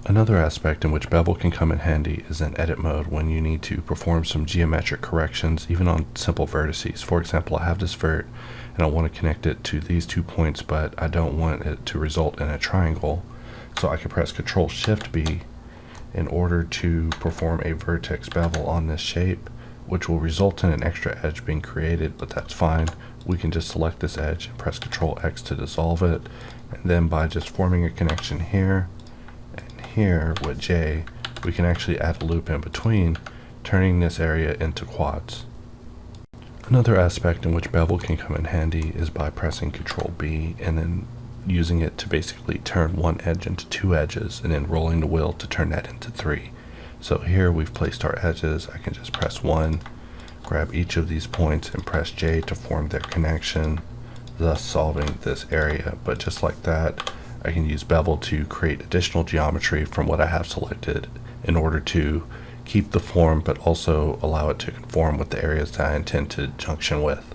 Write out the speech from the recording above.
Another aspect in which Bevel can come in handy is in edit mode when you need to perform some geometric corrections even on simple vertices. For example, I have this vert and I want to connect it to these 2 points, but I don't want it to result in a triangle. So I can press Ctrl-Shift-B in order to perform a vertex bevel on this shape, which will result in an extra edge being created, but that's fine. We can just select this edge and press Ctrl-X to dissolve it, and then by just forming a connection here and here with J, we can actually add a loop in between, turning this area into quads. Another aspect in which Bevel can come in handy is by pressing Ctrl-B and then using it to basically turn one edge into 2 edges and then rolling the wheel to turn that into 3. So here we've placed our edges. I can just press 1, grab each of these points and press J to form their connection, thus solving this area. But just like that, I can use Bevel to create additional geometry from what I have selected in order to keep the form but also allow it to conform with the areas that I intend to junction with.